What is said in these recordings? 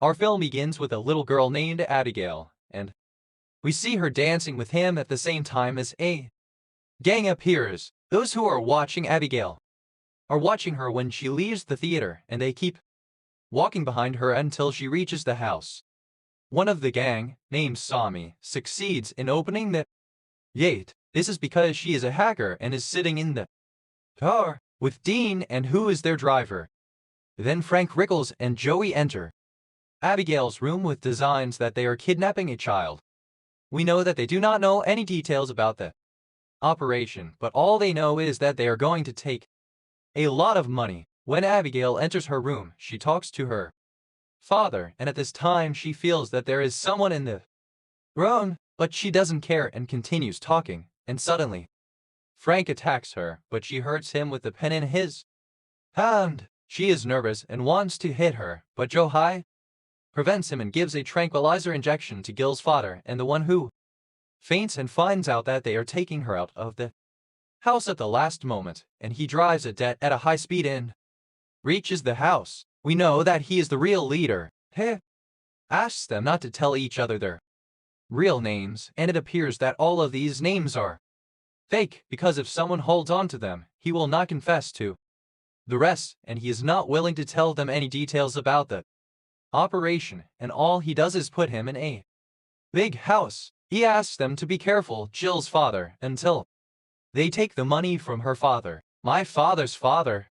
Our film begins with a little girl named Abigail, and we see her dancing with him at the same time as a gang appears. Those who are watching Abigail are watching her when she leaves the theater, and they keep walking behind her until she reaches the house. One of the gang, named Sami, succeeds in opening the gate. This is because she is a hacker and is sitting in the car with Dean, and who is their driver. Then Frank, Rickles, and Joey enter Abigail's room with designs that they are kidnapping a child. We know that they do not know any details about the operation, but all they know is that they are going to take a lot of money. When Abigail enters her room, she talks to her father, and at this time she feels that there is someone in the room, but she doesn't care and continues talking, and suddenly Frank attacks her, but she hurts him with the pen in his hand. She is nervous and wants to hit her, but Joe prevents him and gives a tranquilizer injection to Gil's father, and the one who faints and finds out that they are taking her out of the house at the last moment, and he drives at a high speed and reaches the house. We know that he is the real leader. He asks them not to tell each other their real names, and it appears that all of these names are fake, because if someone holds on to them, he will not confess to the rest, and he is not willing to tell them any details about the operation, and all he does is put him in a big house. He asks them to be careful, Jill's father, until they take the money from her father. My father's father,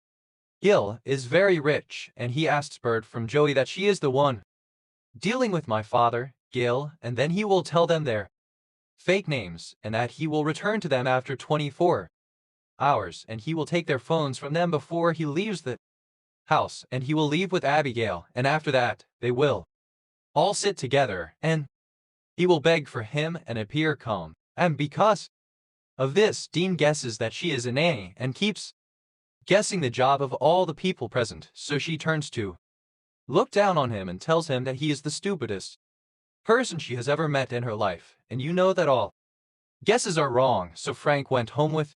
Gil, is very rich, and he asks Bert from Joey that she is the one dealing with my father, Gil, and then he will tell them their fake names, and that he will return to them after 24 hours, and he will take their phones from them before he leaves the house, and he will leave with Abigail, and after that, they will all sit together, and he will beg for him and appear calm. And because of this, Dean guesses that she is a nanny and keeps guessing the job of all the people present, so she turns to look down on him and tells him that he is the stupidest person she has ever met in her life, and you know that all guesses are wrong. So Frank went home with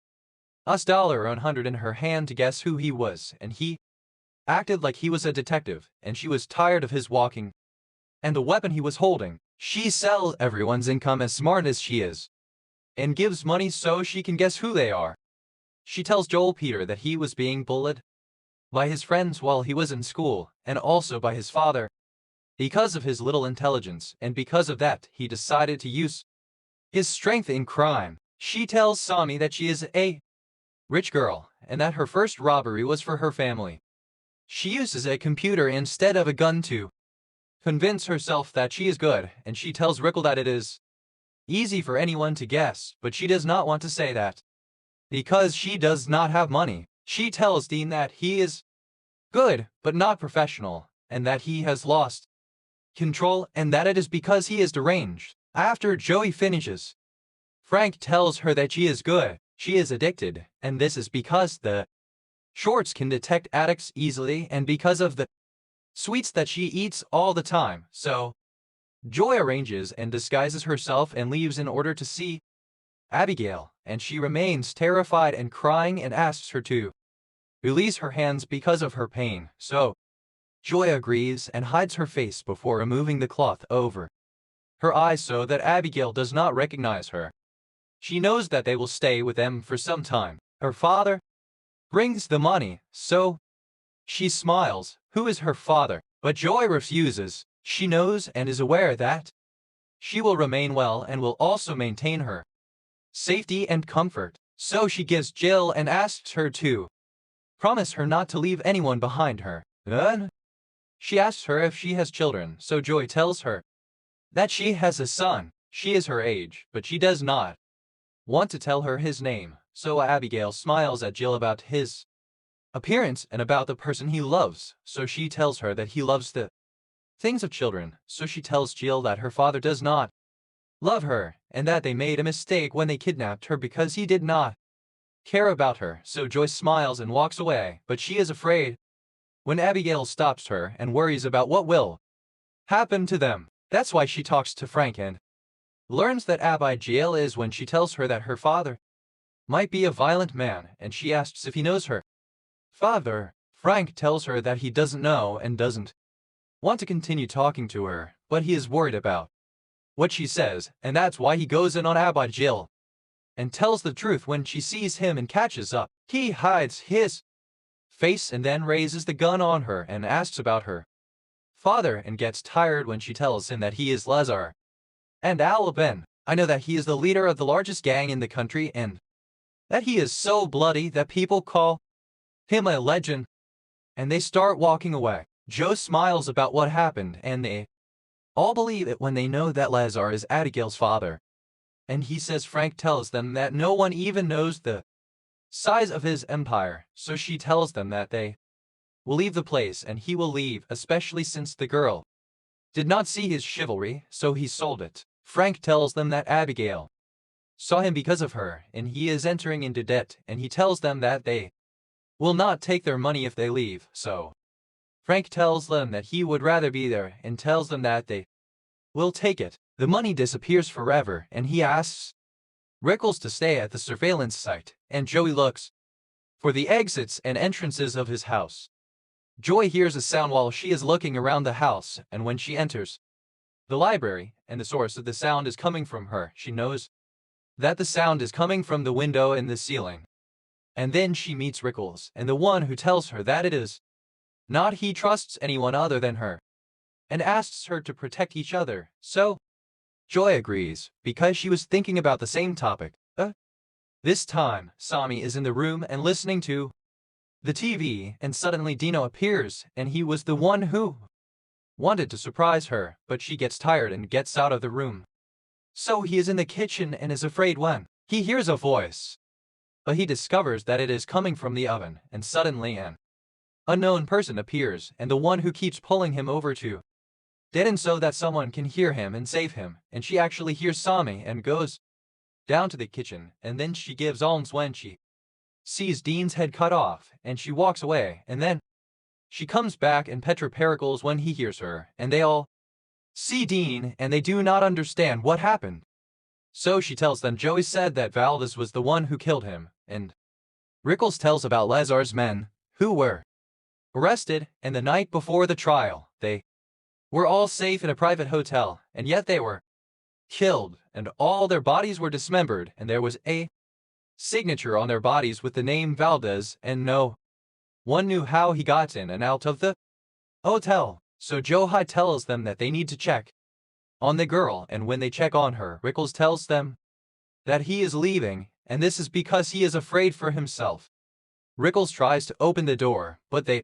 $100 in her hand to guess who he was, and he acted like he was a detective, and she was tired of his walking and the weapon he was holding. She sells everyone's income as smart as she is, and gives money so she can guess who they are. She tells Joel Peter that he was being bullied by his friends while he was in school, and also by his father, because of his little intelligence, and because of that, he decided to use his strength in crime. She tells Sami that she is a rich girl, and that her first robbery was for her family. She uses a computer instead of a gun to convince herself that she is good, and she tells Rickle that it is easy for anyone to guess, but she does not want to say that because she does not have money. She tells Dean that he is good, but not professional, and that he has lost control, and that it is because he is deranged. After Joey finishes, Frank tells her that she is good, she is addicted, and this is because the shorts can detect addicts easily, and because of the sweets that she eats all the time. So Joy arranges and disguises herself and leaves in order to see Abigail, and she remains terrified and crying and asks her to release her hands because of her pain. So Joy agrees and hides her face before removing the cloth over her eyes so that Abigail does not recognize her. She knows that they will stay with them for some time. Her father brings the money, so she smiles. Who is her father? But Joy refuses. She knows and is aware that she will remain well and will also maintain her safety and comfort. So she gives Jill and asks her to promise her not to leave anyone behind her. Then she asks her if she has children, so Joy tells her that she has a son. She is her age, but she does not want to tell her his name. So Abigail smiles at Jill about his appearance and about the person he loves, so she tells her that he loves the things of children. So she tells Jill that her father does not love her, and that they made a mistake when they kidnapped her because he did not care about her. So Joy smiles and walks away, but she is afraid when Abigail stops her and worries about what will happen to them. That's why she talks to Frank and learns that Abigail is when she tells her that her father might be a violent man, and she asks if he knows her father. Frank tells her that he doesn't know and doesn't want to continue talking to her, but he is worried about what she says, and that's why he goes in on Abigail and tells the truth when she sees him and catches up. He hides his face and then raises the gun on her and asks about her father and gets tired when she tells him that he is Lazar and Alban. I know that he is the leader of the largest gang in the country and that he is so bloody that people call him a legend, and they start walking away. Joe smiles about what happened and they all believe it when they know that Lazar is Abigail's father. And he says Frank tells them that no one even knows the size of his empire, so she tells them that they will leave the place and he will leave, especially since the girl did not see his chivalry, so he sold it. Frank tells them that Abigail saw him because of her, and he is entering into debt, and he tells them that they will not take their money if they leave, so Frank tells them that he would rather be there and tells them that they will take it. The money disappears forever, and he asks Rickles to stay at the surveillance site, and Joey looks for the exits and entrances of his house. Joy hears a sound while she is looking around the house, and when she enters the library, and the source of the sound is coming from her, she knows that the sound is coming from the window in the ceiling. And then she meets Rickles, and the one who tells her that it is not he trusts anyone other than her, and asks her to protect each other, so Joy agrees, because she was thinking about the same topic. This time, Sami is in the room and listening to the TV, and suddenly Dino appears, and he was the one who wanted to surprise her, but she gets tired and gets out of the room. So he is in the kitchen and is afraid when he hears a voice. But he discovers that it is coming from the oven, and suddenly an unknown person appears, and the one who keeps pulling him over to deaden so that someone can hear him and save him, and she actually hears Sami and goes down to the kitchen, and then she gives alms when she sees Dean's head cut off, and she walks away, and then she comes back and Petra pericles when he hears her, and they all see Dean, and they do not understand what happened. So she tells them Joey said that Valdez was the one who killed him, and Rickles tells about Lazar's men, who were arrested, and the night before the trial, they were all safe in a private hotel, and yet they were killed, and all their bodies were dismembered, and there was a signature on their bodies with the name Valdez, and no one knew how he got in and out of the hotel. So Johai tells them that they need to check on the girl, and when they check on her, Rickles tells them that he is leaving, and this is because he is afraid for himself. Rickles tries to open the door, but they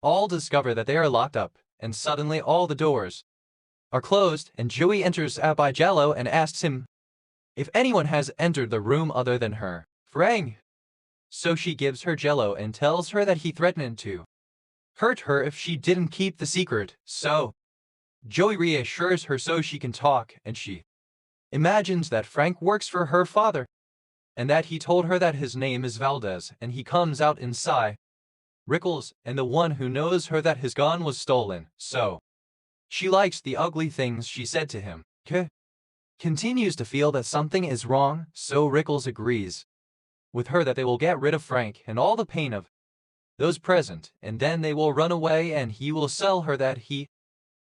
all discover that they are locked up, and suddenly all the doors are closed, and Joey enters Abigail and asks him if anyone has entered the room other than her, Frank. So she gives her Jello and tells her that he threatened to hurt her if she didn't keep the secret, so Joey reassures her so she can talk, and she imagines that Frank works for her father, and that he told her that his name is Valdez, and he comes out inside Rickles, and the one who knows her that his gun was stolen, so she likes the ugly things she said to him. Continues to feel that something is wrong, so Rickles agrees with her that they will get rid of Frank and all the pain of those present, and then they will run away and he will sell her that he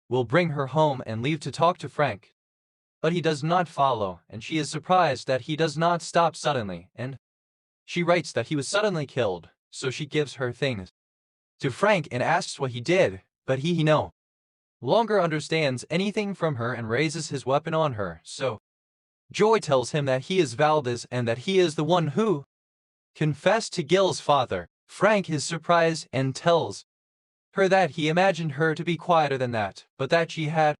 will bring her home and leave to talk to Frank. But he does not follow, and she is surprised that he does not stop suddenly, and she writes that he was suddenly killed, so she gives her things to Frank and asks what he did, but he no longer understands anything from her and raises his weapon on her, so Joy tells him that he is Valdez and that he is the one who confessed to Gil's father. Frank is surprised and tells her that he imagined her to be quieter than that, but that she had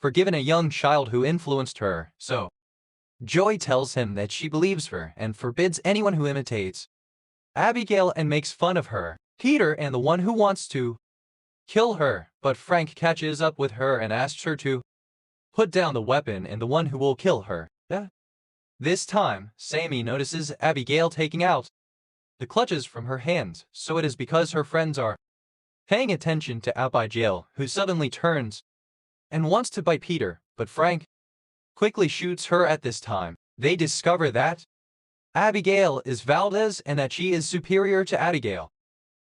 forgiven a young child who influenced her, so Joy tells him that she believes her and forbids anyone who imitates Abigail and makes fun of her, Peter, and the one who wants to kill her, but Frank catches up with her and asks her to put down the weapon and the one who will kill her. This time, Sami notices Abigail taking out the clutches from her hands, so it is because her friends are paying attention to Abigail, who suddenly turns and wants to bite Peter, but Frank quickly shoots her at this time. They discover that Abigail is Valdez and that she is superior to Abigail.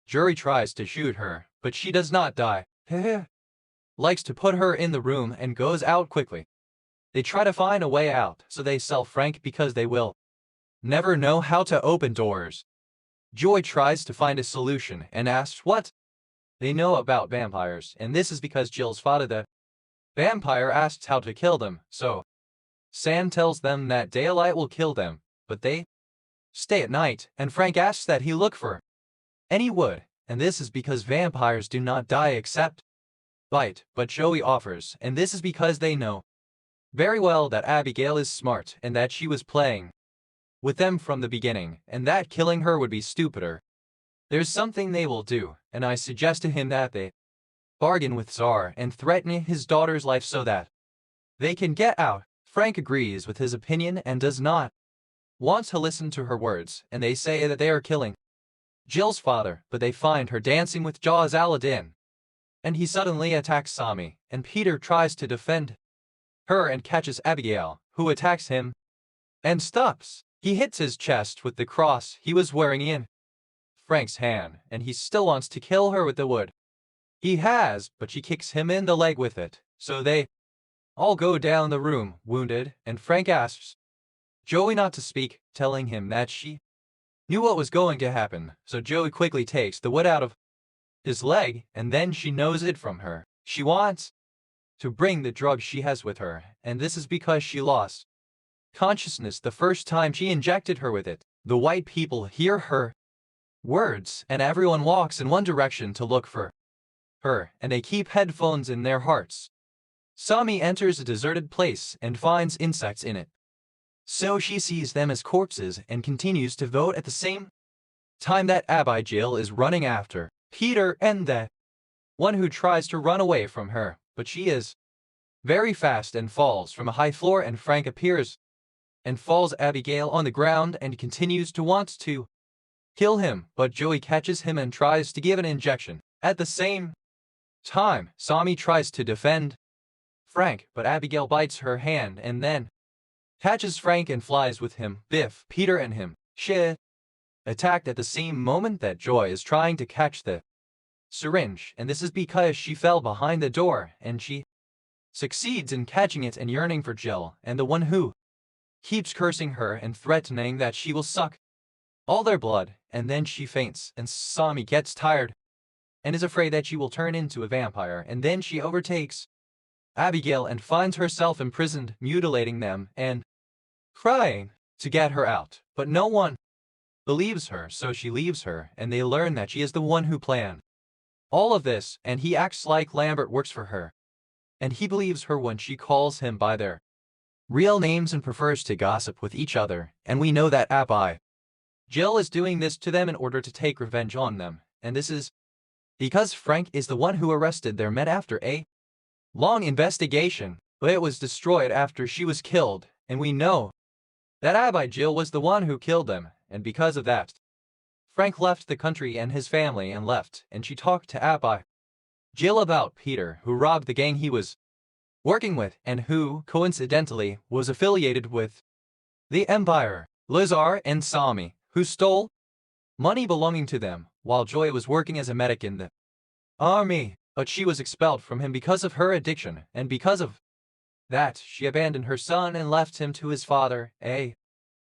Jury tries to shoot her, but she does not die. likes to put her in the room and goes out quickly. They try to find a way out, so they sell Frank because they will never know how to open doors. Joy tries to find a solution and asks what they know about vampires, and this is because Jill's father, the vampire, asks how to kill them, so Sam tells them that daylight will kill them, but they stay at night, and Frank asks that he look for any wood, and this is because vampires do not die except bite, but Joey offers, and this is because they know very well that Abigail is smart and that she was playing with them from the beginning, and that killing her would be stupider. There's something they will do, and I suggest to him that they bargain with Tsar and threaten his daughter's life so that they can get out. Frank agrees with his opinion and does not want to listen to her words, and they say that they are killing Jill's father, but they find her dancing with Jaws Aladdin. And he suddenly attacks Sami, and Peter tries to defend her and catches Abigail, who attacks him and stops. He hits his chest with the cross he was wearing in Frank's hand, and he still wants to kill her with the wood he has, but she kicks him in the leg with it, so they all go down the room, wounded, and Frank asks Joey not to speak, telling him that she knew what was going to happen, so Joey quickly takes the wood out of his leg, and then she knows it from her. She wants to bring the drug she has with her, and this is because she lost consciousness the first time she injected her with it. The white people hear her words, and everyone walks in one direction to look for her, and they keep headphones in their hearts. Sami enters a deserted place and finds insects in it, so she sees them as corpses and continues to vote at the same time that Abigail is running after Peter and the one who tries to run away from her, but she is very fast and falls from a high floor, and Frank appears and falls Abigail on the ground and continues to want to kill him, but Joey catches him and tries to give an injection. At the same time, Sami tries to defend Frank, but Abigail bites her hand and then catches Frank and flies with him. Biff, Peter and him shit attacked at the same moment that Joy is trying to catch the syringe, and this is because she fell behind the door, and she succeeds in catching it and yearning for Jill, and the one who keeps cursing her and threatening that she will suck all their blood, and then she faints, and Sami gets tired and is afraid that she will turn into a vampire, and then she overtakes Abigail and finds herself imprisoned, mutilating them and crying to get her out, but no one believes her, so she leaves her, and they learn that she is the one who planned all of this, and he acts like Lambert works for her, and he believes her when she calls him by their real names and prefers to gossip with each other, and we know that Jill is doing this to them in order to take revenge on them, and this is because Frank is the one who arrested their men after a long investigation, but it was destroyed after she was killed, and we know that Abigail was the one who killed them, and because of that, Frank left the country and his family and left, and she talked to Abigail about Peter, who robbed the gang he was working with, and who, coincidentally, was affiliated with the Empire, Lazar and Sami, who stole money belonging to them, while Joy was working as a medic in the army, but she was expelled from him because of her addiction, and because of that, she abandoned her son and left him to his father, a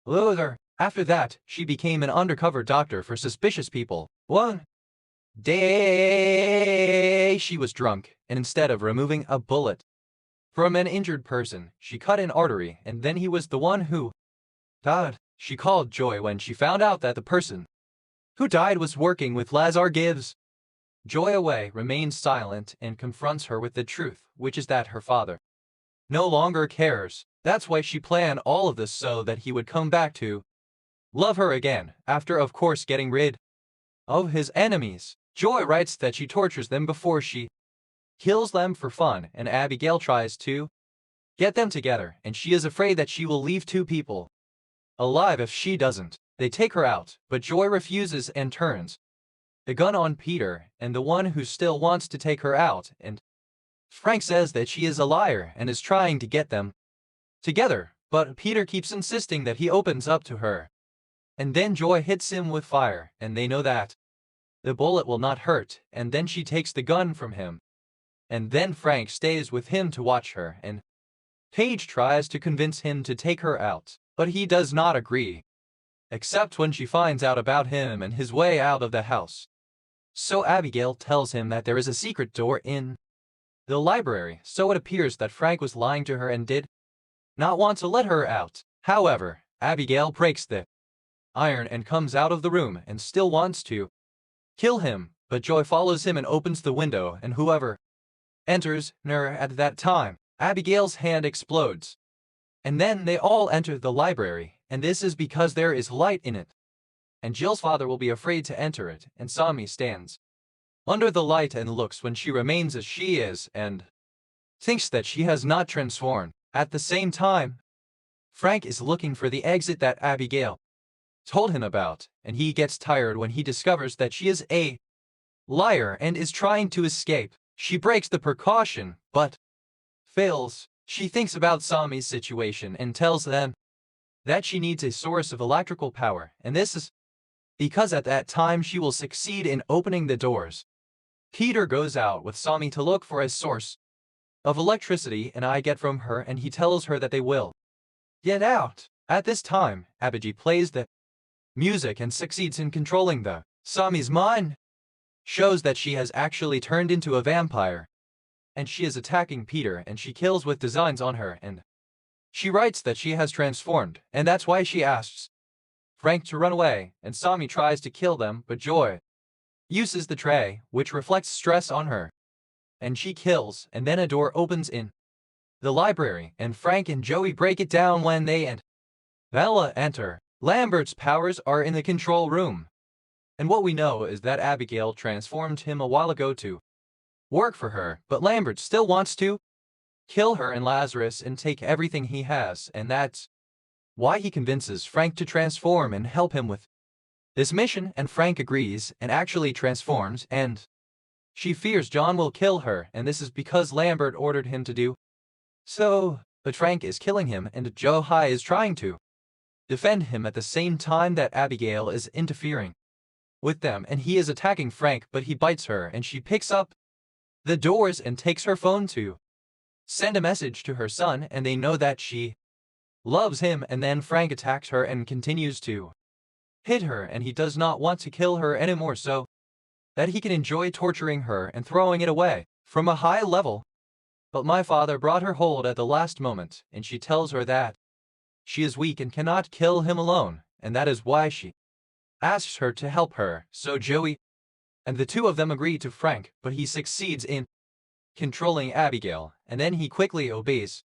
loser. After that, she became an undercover doctor for suspicious people. One day, she was drunk, and instead of removing a bullet from an injured person, she cut an artery, and then he was the one who died. She called Joy when she found out that the person who died was working with Lazar. Gives Joy away, remains silent, and confronts her with the truth, which is that her father no longer cares. That's why she planned all of this, so that he would come back to love her again, after of course getting rid of his enemies. Joy writes that she tortures them before she kills them for fun, and Abigail tries to get them together, and she is afraid that she will leave two people alive if she doesn't. They take her out, but Joy refuses and turns the gun on Peter, and the one who still wants to take her out, and Frank says that she is a liar and is trying to get them together, but Peter keeps insisting that he opens up to her. And then Joy hits him with fire, and they know that the bullet will not hurt, and then she takes the gun from him. And then Frank stays with him to watch her, and Paige tries to convince him to take her out, but he does not agree, except when she finds out about him and his way out of the house. So Abigail tells him that there is a secret door in the library, so it appears that Frank was lying to her and did not want to let her out. However, Abigail breaks the iron and comes out of the room and still wants to kill him, but Joy follows him and opens the window, and whoever enters near at that time, Abigail's hand explodes. And then they all enter the library, and this is because there is light in it. And Jill's father will be afraid to enter it, and Sami stands under the light and looks when she remains as she is and thinks that she has not transformed. At the same time, Frank is looking for the exit that Abigail told him about, and he gets tired when he discovers that she is a liar and is trying to escape. She breaks the precaution, but fails. She thinks about Sami's situation and tells them that she needs a source of electrical power, and this is because at that time she will succeed in opening the doors. Peter goes out with Sami to look for a source of electricity, and I get from her, and he tells her that they will get out. At this time, Abigail plays the music and succeeds in controlling the Sami's mind, shows that she has actually turned into a vampire, and she is attacking Peter, and she kills with designs on her, and she writes that she has transformed, and that's why she asks Frank to run away, and Sami tries to kill them, but Joy uses the tray, which reflects stress on her, and she kills, and then a door opens in the library, and Frank and Joey break it down when they and Bella enter. Lambert's powers are in the control room, and what we know is that Abigail transformed him a while ago to work for her, but Lambert still wants to kill her and Lazarus and take everything he has, and that's why he convinces Frank to transform and help him with this mission, and Frank agrees and actually transforms, and she fears John will kill her, and this is because Lambert ordered him to do so, but Frank is killing him, and Johai is trying to defend him at the same time that Abigail is interfering with them, and he is attacking Frank, but he bites her, and she picks up the doors and takes her phone to send a message to her son, and they know that she loves him, and then Frank attacks her and continues to hit her, and he does not want to kill her anymore so that he can enjoy torturing her and throwing it away from a high level. But my father brought her hold at the last moment, and she tells her that she is weak and cannot kill him alone, and that is why she asks her to help her. So Joey and the two of them agree to Frank, but he succeeds in controlling Abigail, and then he quickly obeys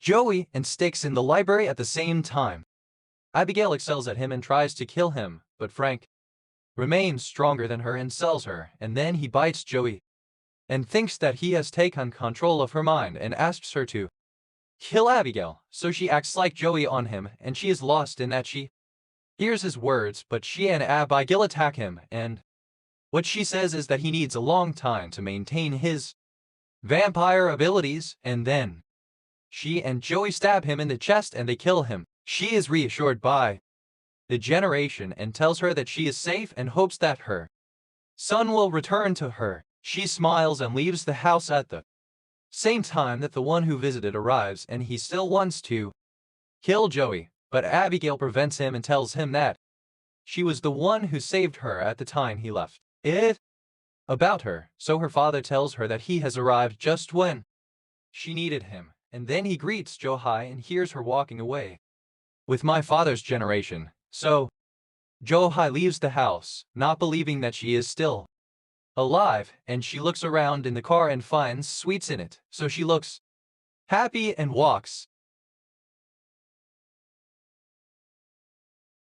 Joey and sticks in the library at the same time. Abigail excels at him and tries to kill him, but Frank remains stronger than her and sells her, and then he bites Joey and thinks that he has taken control of her mind and asks her to kill Abigail, so she acts like Joey on him, and she is lost in that she hears his words, but she and Abigail attack him, and what she says is that he needs a long time to maintain his vampire abilities, and then she and Joey stab him in the chest and they kill him. She is reassured by the generation and tells her that she is safe and hopes that her son will return to her. She smiles and leaves the house at the same time that the one who visited arrives, and he still wants to kill Joey, but Abigail prevents him and tells him that she was the one who saved her at the time he left it about her, so her father tells her that he has arrived just when she needed him, and then he greets Johai and hears her walking away with my father's generation. So Johai leaves the house, not believing that she is still alive, and she looks around in the car and finds sweets in it, so she looks happy and walks